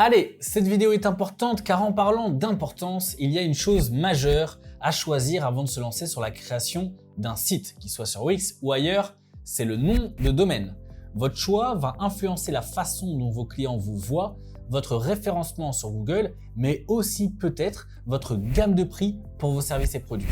Allez, cette vidéo est importante car en parlant d'importance, il y a une chose majeure à choisir avant de se lancer sur la création d'un site, qu'il soit sur Wix ou ailleurs, c'est le nom de domaine. Votre choix va influencer la façon dont vos clients vous voient, votre référencement sur Google, mais aussi peut-être votre gamme de prix pour vos services et produits.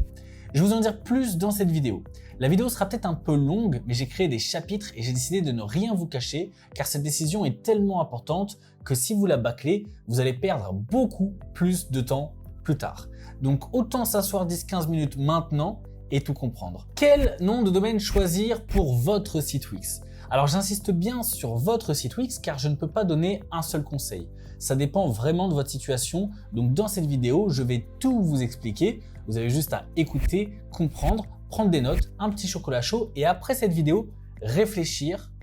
Je vais vous en dire plus dans cette vidéo. La vidéo sera peut-être un peu longue, mais j'ai créé des chapitres et j'ai décidé de ne rien vous cacher car cette décision est tellement importante que si vous la bâclez, vous allez perdre beaucoup plus de temps plus tard. Donc autant s'asseoir 10-15 minutes maintenant et tout comprendre. Quel nom de domaine choisir pour votre site Wix ? Alors j'insiste bien sur votre site Wix car je ne peux pas donner un seul conseil. Ça dépend vraiment de votre situation. Donc dans cette vidéo, je vais tout vous expliquer. Vous avez juste à écouter, comprendre, prendre des notes, un petit chocolat chaud et après cette vidéo, réfléchir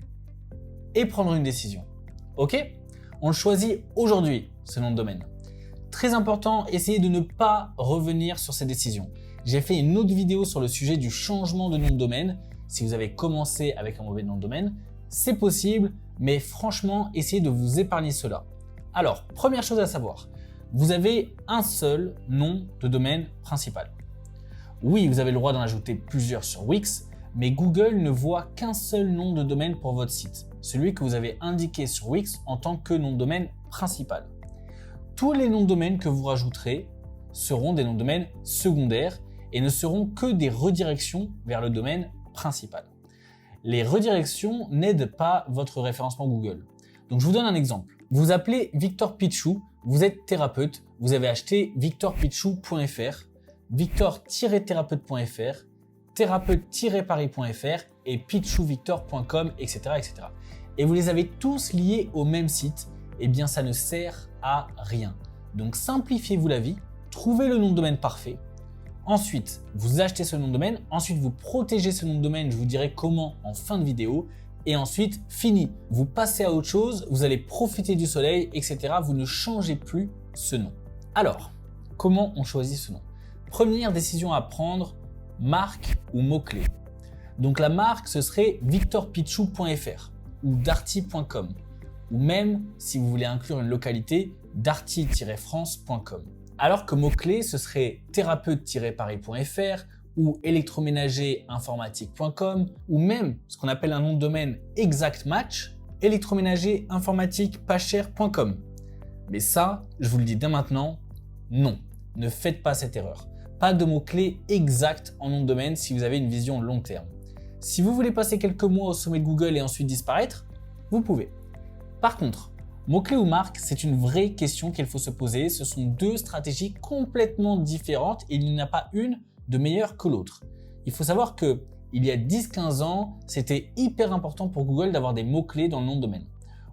et prendre une décision. Ok ? On le choisit aujourd'hui, ce nom de domaine. Très important, essayez de ne pas revenir sur ces décisions. J'ai fait une autre vidéo sur le sujet du changement de nom de domaine. Si vous avez commencé avec un mauvais nom de domaine, c'est possible, mais franchement, essayez de vous épargner cela. Alors, première chose à savoir, vous avez un seul nom de domaine principal. Oui, vous avez le droit d'en ajouter plusieurs sur Wix, mais Google ne voit qu'un seul nom de domaine pour votre site, celui que vous avez indiqué sur Wix en tant que nom de domaine principal. Tous les noms de domaine que vous rajouterez seront des noms de domaine secondaires et ne seront que des redirections vers le domaine principal. Les redirections n'aident pas votre référencement Google. Donc je vous donne un exemple. Vous appelez Victor Pichou, vous êtes thérapeute, vous avez acheté victorpichou.fr, victor-thérapeute.fr, thérapeute-paris.fr et pichouvictor.com, etc., etc. Et vous les avez tous liés au même site, eh bien ça ne sert à rien. Donc simplifiez-vous la vie, trouvez le nom de domaine parfait. Ensuite, vous achetez ce nom de domaine. Ensuite, vous protégez ce nom de domaine. Je vous dirai comment en fin de vidéo. Et ensuite, fini. Vous passez à autre chose. Vous allez profiter du soleil, etc. Vous ne changez plus ce nom. Alors, comment on choisit ce nom ? Première décision à prendre, marque ou mot-clé. Donc la marque, ce serait victorpichou.fr ou darty.com. Ou même, si vous voulez inclure une localité, darty-france.com. Alors que mot-clé, ce serait thérapeute-paris.fr ou électroménager-informatique.com ou même ce qu'on appelle un nom de domaine exact match, électroménager-informatique-pas-cher.com. Mais ça, je vous le dis dès maintenant, non, ne faites pas cette erreur. Pas de mots-clés exacts en nom de domaine si vous avez une vision long terme. Si vous voulez passer quelques mois au sommet de Google et ensuite disparaître, vous pouvez. Par contre, mot-clé ou marque, c'est une vraie question qu'il faut se poser. Ce sont deux stratégies complètement différentes et il n'y en a pas une de meilleure que l'autre. Il faut savoir que il y a 10-15 ans, c'était hyper important pour Google d'avoir des mots-clés dans le nom de domaine.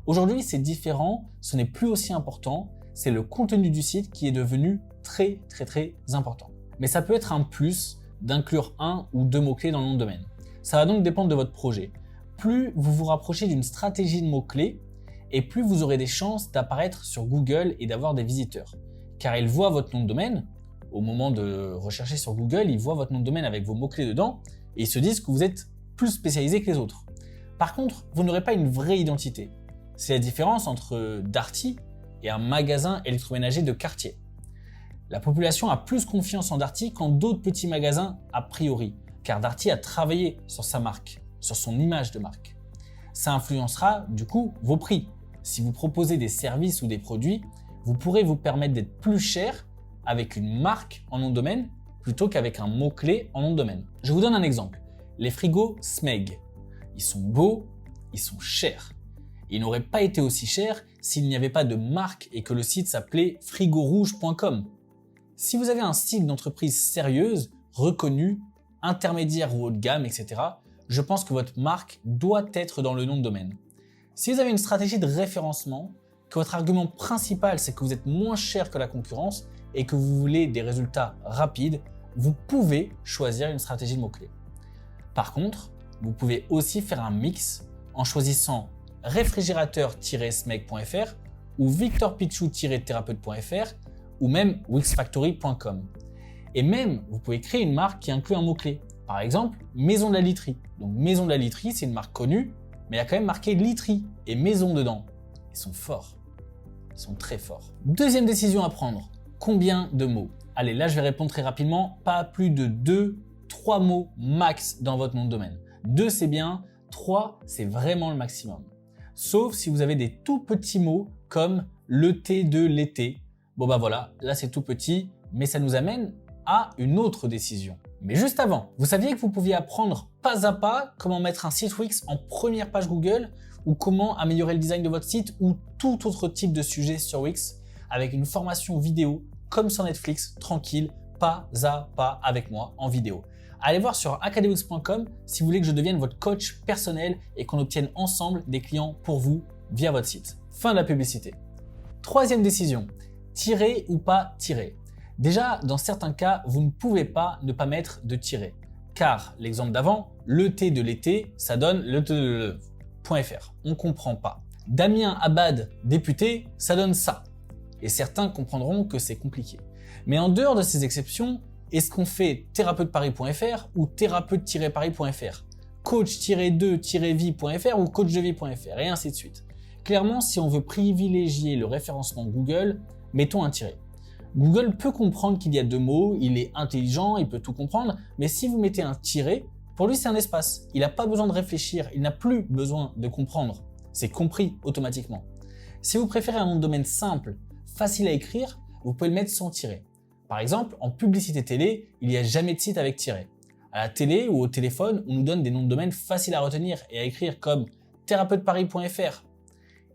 Aujourd'hui, c'est différent, ce n'est plus aussi important, c'est le contenu du site qui est devenu très important. Mais ça peut être un plus d'inclure un ou deux mots-clés dans le nom de domaine. Ça va donc dépendre de votre projet. Plus vous vous rapprochez d'une stratégie de mots-clés, et plus vous aurez des chances d'apparaître sur Google et d'avoir des visiteurs. Car ils voient votre nom de domaine, au moment de rechercher sur Google, ils voient votre nom de domaine avec vos mots-clés dedans et ils se disent que vous êtes plus spécialisé que les autres. Par contre, vous n'aurez pas une vraie identité. C'est la différence entre Darty et un magasin électroménager de quartier. La population a plus confiance en Darty qu'en d'autres petits magasins a priori, car Darty a travaillé sur sa marque, sur son image de marque. Ça influencera du coup vos prix. Si vous proposez des services ou des produits, vous pourrez vous permettre d'être plus cher avec une marque en nom de domaine plutôt qu'avec un mot-clé en nom de domaine. Je vous donne un exemple. Les frigos Smeg. Ils sont beaux, ils sont chers. Ils n'auraient pas été aussi chers s'il n'y avait pas de marque et que le site s'appelait frigorouge.com. Si vous avez un site d'entreprise sérieuse, reconnue, intermédiaire ou haut de gamme, etc., je pense que votre marque doit être dans le nom de domaine. Si vous avez une stratégie de référencement, que votre argument principal c'est que vous êtes moins cher que la concurrence et que vous voulez des résultats rapides, vous pouvez choisir une stratégie de mots-clés. Par contre, vous pouvez aussi faire un mix en choisissant réfrigérateur-smeg.fr ou victorpichou-thérapeute.fr ou même wixfactory.com. Et même, vous pouvez créer une marque qui inclut un mot-clé. Par exemple, Maison de la Literie. Donc Maison de la Literie, c'est une marque connue, mais il y a quand même marqué literie et maison dedans. Ils sont forts. Ils sont très forts. Deuxième décision à prendre, combien de mots? Allez, là je vais répondre très rapidement, pas plus de 2-3 mots max dans votre nom de domaine. 2 c'est bien, 3 c'est vraiment le maximum. Sauf si vous avez des tout petits mots comme le thé de l'été. Bon bah voilà, là c'est tout petit, mais ça nous amène à une autre décision. Mais juste avant, vous saviez que vous pouviez apprendre pas à pas comment mettre un site Wix en première page Google ou comment améliorer le design de votre site ou tout autre type de sujet sur Wix avec une formation vidéo comme sur Netflix, tranquille, pas à pas avec moi en vidéo. Allez voir sur academywix.com si vous voulez que je devienne votre coach personnel et qu'on obtienne ensemble des clients pour vous via votre site. Fin de la publicité. Troisième décision, tirer ou pas tirer. Déjà, dans certains cas, vous ne pouvez pas ne pas mettre de tiret. Car l'exemple d'avant, le thé de l'été, ça donne le .fr. On ne comprend pas. Damien Abad, député, ça donne ça. Et certains comprendront que c'est compliqué. Mais en dehors de ces exceptions, est-ce qu'on fait thérapeutepari.fr ou thérapeute-paris.fr, coach-2-vie.fr ou coach-de-vie.fr et ainsi de suite. Clairement, si on veut privilégier le référencement Google, mettons un tiret. Google peut comprendre qu'il y a 2 mots, il est intelligent, il peut tout comprendre, mais si vous mettez un tiret, pour lui c'est un espace. Il n'a pas besoin de réfléchir, il n'a plus besoin de comprendre. C'est compris automatiquement. Si vous préférez un nom de domaine simple, facile à écrire, vous pouvez le mettre sans tiret. Par exemple, en publicité télé, il n'y a jamais de site avec tiret. À la télé ou au téléphone, on nous donne des noms de domaine faciles à retenir et à écrire comme thérapeutepari.fr.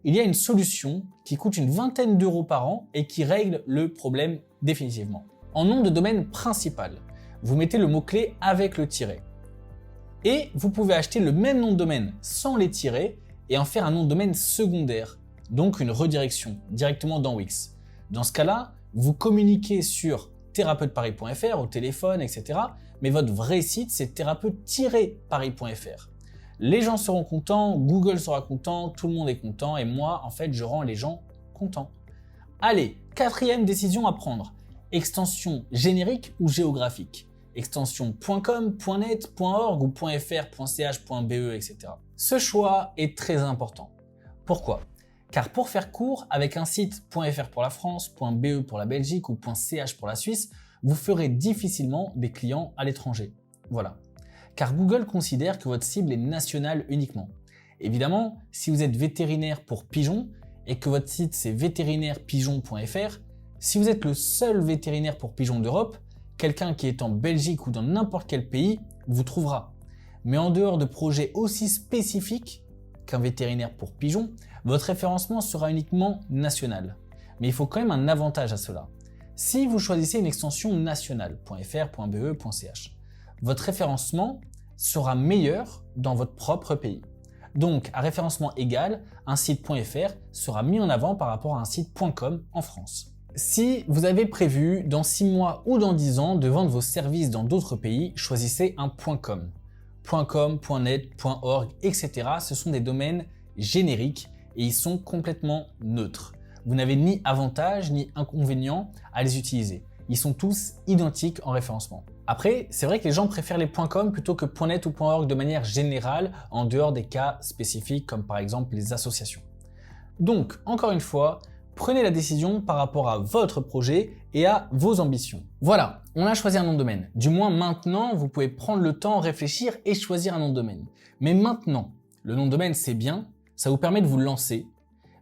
Il y a une solution qui coûte une vingtaine d'euros par an et qui règle le problème définitivement. En nom de domaine principal, vous mettez le mot-clé avec le tiret. Et vous pouvez acheter le même nom de domaine sans les tirets et en faire un nom de domaine secondaire, donc une redirection directement dans Wix. Dans ce cas-là, vous communiquez sur thérapeutepari.fr au téléphone, etc. Mais votre vrai site, c'est thérapeute-paris.fr. Les gens seront contents, Google sera content, tout le monde est content et moi, en fait, je rends les gens contents. Allez, quatrième décision à prendre. Extension générique ou géographique. Extension .com, .net, .org ou .fr, .ch, .be, etc. Ce choix est très important. Pourquoi ? Car pour faire court, avec un site .fr pour la France, .be pour la Belgique ou .ch pour la Suisse, vous ferez difficilement des clients à l'étranger. Voilà. Car Google considère que votre cible est nationale uniquement. Évidemment, si vous êtes vétérinaire pour pigeons et que votre site c'est vétérineurpigeon.fr, si vous êtes le seul vétérinaire pour pigeons d'Europe, quelqu'un qui est en Belgique ou dans n'importe quel pays vous trouvera. Mais en dehors de projets aussi spécifiques qu'un vétérinaire pour pigeons, votre référencement sera uniquement national. Mais il faut quand même un avantage à cela. Si vous choisissez une extension nationale, .fr, .be, .ch, votre référencement sera meilleur dans votre propre pays. Donc, à référencement égal, un site .fr sera mis en avant par rapport à un site .com en France. Si vous avez prévu dans 6 mois ou dans 10 ans de vendre vos services dans d'autres pays, choisissez un .com. .com, .net, .org, etc. Ce sont des domaines génériques et ils sont complètement neutres. Vous n'avez ni avantage ni inconvénient à les utiliser. Ils sont tous identiques en référencement. Après, c'est vrai que les gens préfèrent les .com plutôt que .net ou .org de manière générale en dehors des cas spécifiques comme par exemple les associations. Donc, encore une fois, prenez la décision par rapport à votre projet et à vos ambitions. Voilà, on a choisi un nom de domaine. Du moins maintenant, vous pouvez prendre le temps, réfléchir et choisir un nom de domaine. Mais maintenant, le nom de domaine c'est bien, ça vous permet de vous lancer.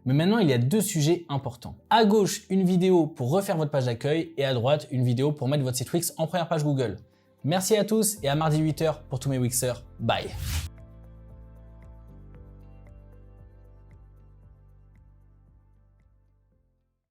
Mais maintenant, il y a 2 sujets importants. À gauche, une vidéo pour refaire votre page d'accueil et à droite, une vidéo pour mettre votre site Wix en première page Google. Merci à tous et à mardi 8h pour tous mes Wixers. Bye!